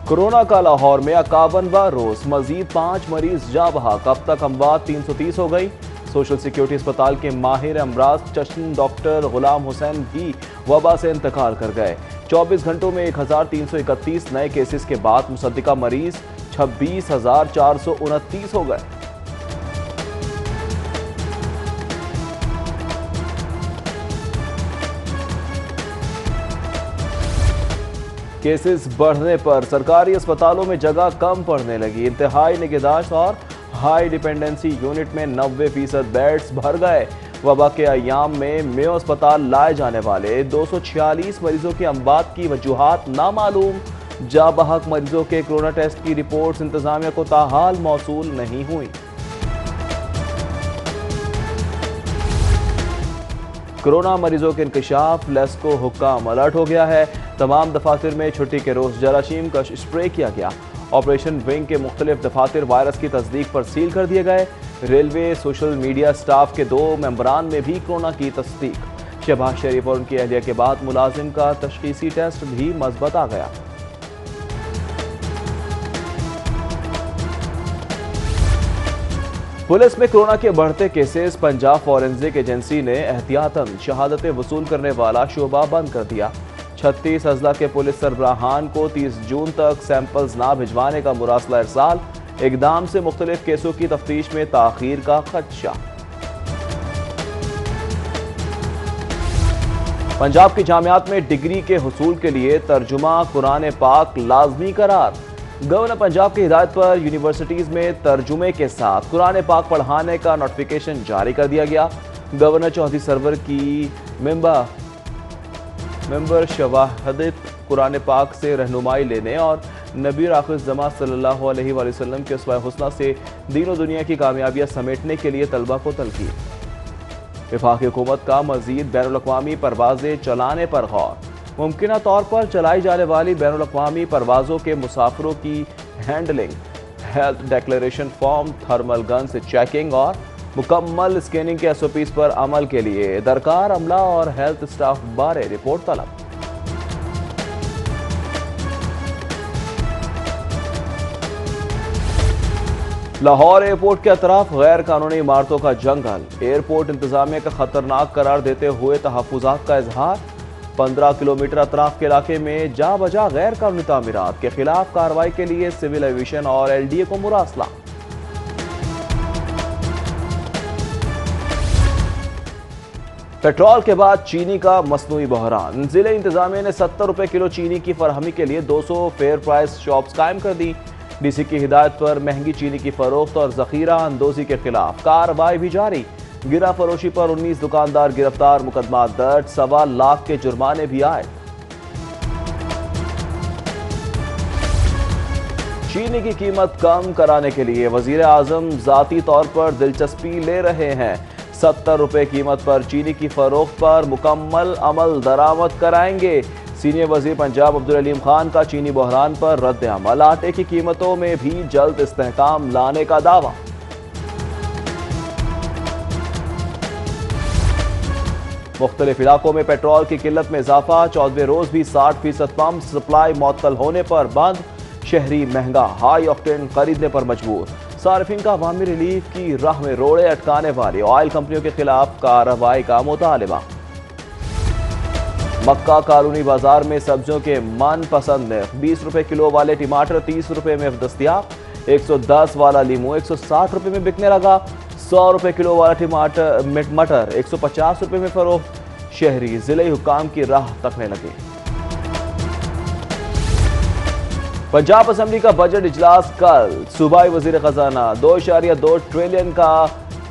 Corona का लाहौर में 51वां रोज मजीद 5 मरीज जा बहक। अब तक अमवात 330 हो गई। सोशल सिक्योरिटी अस्पताल के माहिर अमराज चश्म डॉक्टर गुलाम हुसैन भी वबा से इंतकाल कर गए। 24 घंटों में 1331 नए केसेस के बाद मुसद्दिका मरीज 26,429 हो गए। केसेस बढ़ने पर सरकारी अस्पतालों में जगह कम पड़ने लगी। इंतहाई निगहदाश्त और हाई डिपेंडेंसी यूनिट में 90% बेड्स भर गए। वबा के अयाम में मेयो अस्पताल लाए जाने वाले 246 मरीजों की अमवात की वजूहात नामालूम। जा बहक मरीजों के कोरोना टेस्ट की रिपोर्ट्स इंतजामिया को ताहाल मौसूल नहीं हुई। कोरोना मरीजों के इंकशाफ लेस्को हुक्काम अलर्ट हो गया है। तमाम दफातर में छुट्टी के रोज जराशीम का स्प्रे किया गया। ऑपरेशन विंग के मुख्तलिफ दफातर वायरस की तस्दीक पर सील कर दिए गए। रेलवे सोशल मीडिया स्टाफ के 2 मेंबरान में भी कोरोना की तस्दीक। शहबाज शरीफ और उनकी अहलिया के बाद मुलाजिम का तशखीसी टेस्ट भी मस्बत आ गया। पुलिस में कोरोना के बढ़ते केसेस। पंजाब फॉरेंसिक एजेंसी ने एहतियातन शहादतें वसूल करने वाला शोबा बंद कर दिया। 36 अजला के पुलिस सरबराहान को 30 जून तक सैंपल्स ना भिजवाने का मुरासला इरसाल। इकदाम से मुख्तलिफ केसों की तफ्तीश में ताखीर का खदशा। पंजाब की जामियात में डिग्री के हुसूल के लिए तर्जुमा कुरान पाक लाजमी करार। गवर्नर पंजाब की हिदायत पर यूनिवर्सिटीज में तर्जुमे के साथ कुरान पाक पढ़ाने का नोटिफिकेशन जारी कर दिया गया। गवर्नर चौधरी सरवर की मेंबर शवाहदत कुरान पाक से रहनुमाई लेने और नबी आखिर ज़मा सल्लल्लाहु अलैहि वसल्लम के उसवा हुस्ना से दीन दुनिया की कामयाबियां समेटने के लिए तलबा को तलकीन। वफाकी हुकूमत का मजीद बैनुल-अक़वामी परवाजें चलाने पर गौर। मुमकिना तौर पर चलाई जाने वाली बैनुल-अक़वामी परवाजों के मुसाफिरों की handling, health declaration form, thermal gun से चेकिंग और मुकम्मल स्कैनिंग के SOPs पर अमल के लिए दरकार अमला और हेल्थ स्टाफ बारे रिपोर्ट तलब। लाहौर एयरपोर्ट के अतराफ गैर कानूनी इमारतों का जंगल। एयरपोर्ट इंतजामिया का खतरनाक करार देते हुए तहफ़्फ़ुज़ात का इजहार। 15 किलोमीटर अतराफ के इलाके में जा बजा गैर कानूनी तामीरात के खिलाफ कार्रवाई के लिए सिविल एविएशन और LDA को मुरासला। पेट्रोल के बाद चीनी का मसनूई बहरान। जिले इंतजामिया ने 70 रुपए किलो चीनी की फरहमी के लिए 200 फेयर प्राइस शॉप्स कायम कर दी। DC की हिदायत पर महंगी चीनी की फरोख्त और जखीरा अंदोजी के खिलाफ कार्रवाई भी जारी। गिरा फरोशी पर 19 दुकानदार गिरफ्तार, मुकदमा दर्ज, 1.25 लाख के जुर्माने भी आए। चीनी की कीमत कम कराने के लिए वजीर आजम जाती तौर पर दिलचस्पी ले रहे हैं। 70 रुपए कीमत पर चीनी की फरोख्त पर मुकम्मल अमल दरामद कराएंगे। सीनियर वजीर पंजाब अब्दुल अलीम खान का चीनी बहरान पर रद्द अमल। आटे की कीमतों में भी जल्द इस्तेहकाम लाने का दावा। मुख्तलिफ इलाकों में पेट्रोल की किल्लत में इजाफा। 14वें रोज भी 60% पंप सप्लाई मुअत्तल होने पर बंद। शहरी महंगा हाई ऑक्टेन खरीदने पर मजबूर। सार्फिन का अवामी रिलीफ की राह में रोड़े अटकाने वाली ऑयल कंपनियों के खिलाफ कार्रवाई का मुतालबा। मक्का कॉलोनी बाजार में सब्जियों के मनपसंद 20 रुपए किलो वाले टमाटर 30 रुपए में दस्तयाब। 110 वाला लीमू 160 रुपए में बिकने लगा। 100 रुपए किलो वाला मटर 150 रुपए में फरोख्त। शहरी जिले हुक्काम की राह तकने लगे। पंजाब असेंबली का बजट इजलास कल। सूबाई वजीर खजाना 2.2 ट्रिलियन का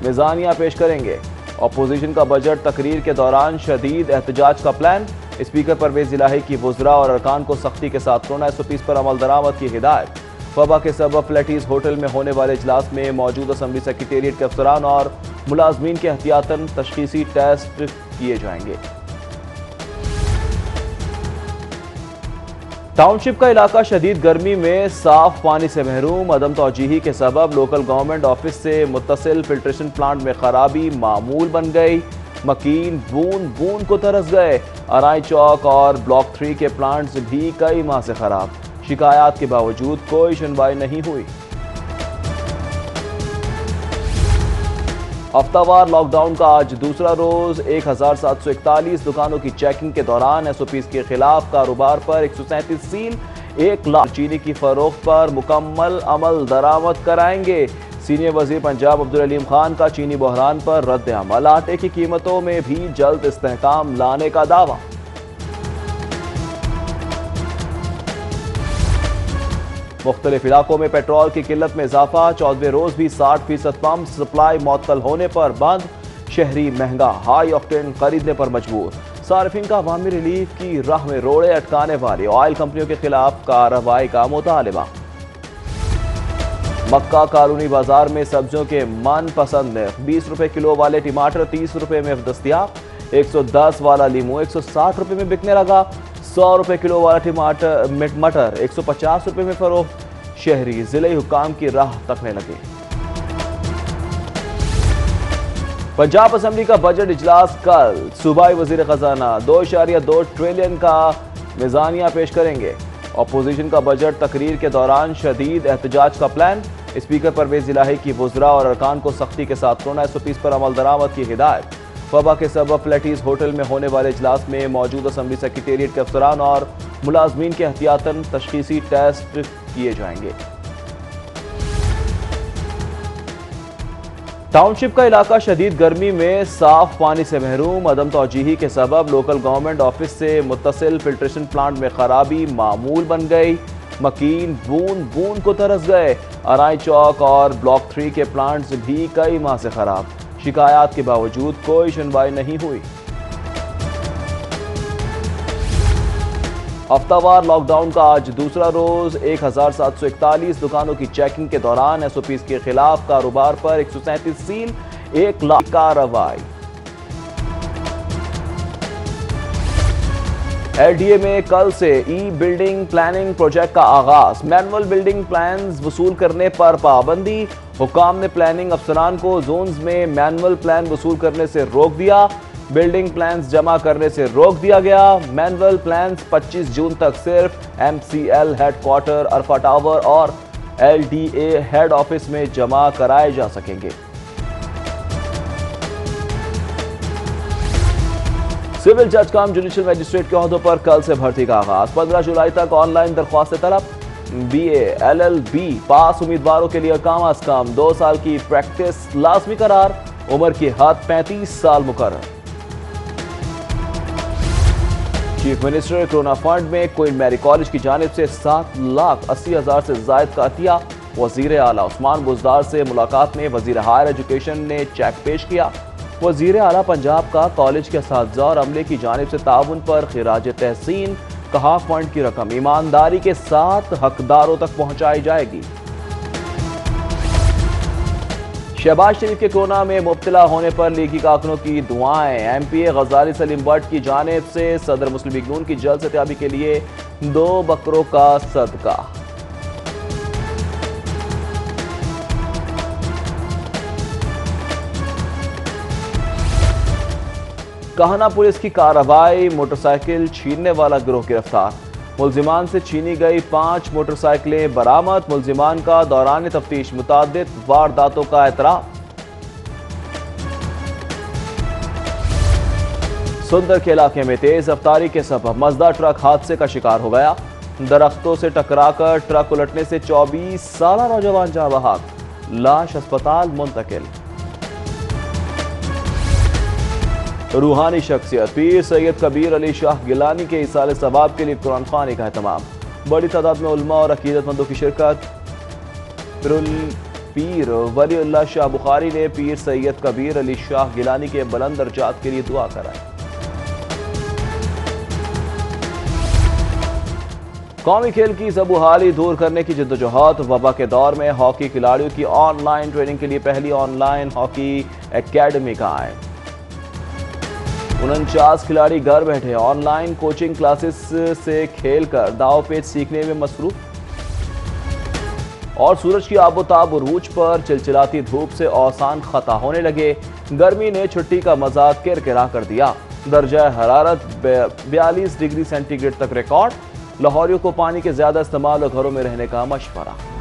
मिजानिया पेश करेंगे। अपोजिशन का बजट तकरीर के दौरान शदीद एहतजाज का प्लान। स्पीकर परवेज इलाही की वज़रा और अरकान को सख्ती के साथ कोरोना SOPs पर अमल दरामद की हिदायत। वबा के सबब फ्लैटीज होटल में होने वाले इजलास में मौजूद असेंबली सेक्रेटेरिएट के अफसरान और मुलाजमीन के एहतियातन तशखीसी टेस्ट किए जाएंगे। टाउनशिप का इलाका शदीद गर्मी में साफ पानी से महरूम। अदम तौजीही के सबब लोकल गवर्नमेंट ऑफिस से मुत्तसिल फिल्ट्रेशन प्लांट में खराबी मामूल बन गई। मकीन बूंद बूंद को तरस गए। अराई चौक और ब्लॉक 3 के प्लांट्स भी कई माह से खराब। शिकायत के बावजूद कोई सुनवाई नहीं हुई। हफ्तावार लॉकडाउन का आज दूसरा रोज 1741 दुकानों की चेकिंग के दौरान एसओपीज के खिलाफ कारोबार पर 137 सील, 1 लाख चीनी की फरोख्त पर मुकम्मल अमल दरामद कराएंगे। सीनियर वजीर पंजाब अब्दुल अलीम खान का चीनी बहरान पर रद्द अमल, आटे की कीमतों में भी जल्द इस्तेहकाम लाने का दावा। मुख्तलिफ इलाकों में पेट्रोल की किल्लत में इजाफा, 14वें रोज भी 60% पंप सप्लाई मअतल होने पर बंद। शहरी महंगा हाई ऑक्टेन खरीदने पर मजबूर। सार्फिन का अवामी रिलीफ की राह में रोड़े अटकाने वाली ऑयल कंपनियों के खिलाफ कार्रवाई का मुतालबा। मक्का कॉलोनी बाजार में सब्जियों के मनपसंद नर्ख, 20 रुपए किलो वाले टमाटर 30 रुपए में दस्तियाब, 110 वाला लीमू 160 रुपए में बिकने लगा, 100 रुपए किलो वाला मटर 150 रुपए में फरोख्त। शहरी जिले हुकाम की राह तकने लगे। पंजाब असेंबली का बजट इजलास कल, सूबाई वजीर खजाना 2.2 ट्रिलियन का मिजानिया पेश करेंगे। अपोजिशन का बजट तकरीर के दौरान शदीद एहतजाज का प्लान। स्पीकर परवेज इलाही की वज़रा और अरकान को सख्ती के साथ कोरोना एसओपीज पर अमल दरामद की हिदायत। वबा के सबब प्लेटीज होटल में होने वाले इजलास में मौजूद असेंबली सेक्रेटेरिएट के अफसरान और मुलाजमीन के एहतियातन तशखीसी टेस्ट किए जाएंगे। टाउनशिप का इलाका शदीद गर्मी में साफ पानी से महरूम, अदम तौजीही के सबब लोकल गवर्नमेंट ऑफिस से मुत्तसिल फिल्ट्रेशन प्लांट में खराबी मामूल बन गई। मकीन बूंद बूंद को तरस गए। अराई चौक और ब्लॉक 3 के प्लांट्स भी कई माह से खराब। शिकायत के बावजूद कोई सुनवाई नहीं हुई। हफ्तावार लॉकडाउन का आज दूसरा रोज 1741 दुकानों की चेकिंग के दौरान एसओपीज के खिलाफ कारोबार पर 137 सील, 1 लाख कार्रवाई। एलडीए में कल से ई बिल्डिंग प्लानिंग प्रोजेक्ट का आगाज। मैनुअल बिल्डिंग प्लान्स वसूल करने पर पाबंदी। हुकाम ने प्लानिंग अफसरान को जोन्स में मैनुअल प्लान वसूल करने से रोक दिया। बिल्डिंग प्लान्स जमा करने से रोक दिया गया। मैनुअल प्लान्स 25 जून तक सिर्फ एमसीएल हेडक्वार्टर, अरफा टावर और एलडीए हेड ऑफिस में जमा कराए जा सकेंगे। सिविल जज कम जुडिशियल मजिस्ट्रेट के ओहदों पर कल से भर्ती का आगाज। 15 जुलाई तक ऑनलाइन दरख्वास्त तलब। बीए एलएलबी पास उम्मीदवारों के लिए कम अज कम 2 साल की प्रैक्टिस लाजमी करार। उम्र की हद 35 साल मुकर्रर। चीफ मिनिस्टर कोरोना फंड में क्वीन मैरी कॉलेज की जानिब से 7,80,000 से जायद का अतिया। वजीर आला उस्मान बुजदार से मुलाकात में वजीर हायर एजुकेशन ने चेक पेश किया। वजीर आला पंजाब का कॉलेज के असातिज़ा और अमले की जानिब से ताउन पर खिराज तहसीन। कहा फंड की रकम ईमानदारी के साथ हकदारों तक पहुंचाई जाएगी। शहबाज शरीफ के कोरोना में मुब्तला होने पर लीगी कारकुनों की दुआएं। एमपीए गजाली सलीम भट्ट की जानिब से सदर मुस्लिम लीग नून की जल्द सेहतियाबी के लिए 2 बकरों का सदका। काहना पुलिस की कार्रवाई। मोटरसाइकिल छीनने वाला गिरोह गिरफ्तार। मुलजिमान से छीनी गई 5 मोटरसाइकिलें बरामद। मुलजिमान का दौरान तफ्तीश मुतादिद वारदातों का एतराफ। सुंदर के इलाके में तेज रफ्तारी के सबब मजदा ट्रक हादसे का शिकार हो गया। दरख्तों से टकराकर ट्रक उलटने से 24 साल नौजवान जाँ बहक। लाश अस्पताल मुंतकिल। रूहानी शख्सियत पीर सैयद कबीर अली शाह गिलानी के इसाल सवाब के लिए कुरान ख़वानी का एहतमाम। बड़ी तादाद में उलमा और अकीदतमंदों की शिरकत। पीर वलीउल्लाह शाह बुखारी ने पीर सैयद कबीर अली शाह गिलानी के बुलंद दर्जात के लिए दुआ कराई। कौमी खेल की ज़बूहाली दूर करने की जद्दोजहद। वबा के दौर में हॉकी खिलाड़ियों की ऑनलाइन ट्रेनिंग के लिए पहली ऑनलाइन हॉकी एकेडमी कायम। 49 खिलाड़ी घर बैठे ऑनलाइन कोचिंग क्लासेस से खेलकर दाव पेच सीखने में मसरूफ। और सूरज की आबोताब उरूज पर चिलचिलाती धूप से औसान खता होने लगे। गर्मी ने छुट्टी का मजा किरकिरा कर दिया। दर्जा हरारत 42 डिग्री सेंटीग्रेड तक रिकॉर्ड। लाहौरियों को पानी के ज्यादा इस्तेमाल और घरों में रहने का मशवरा।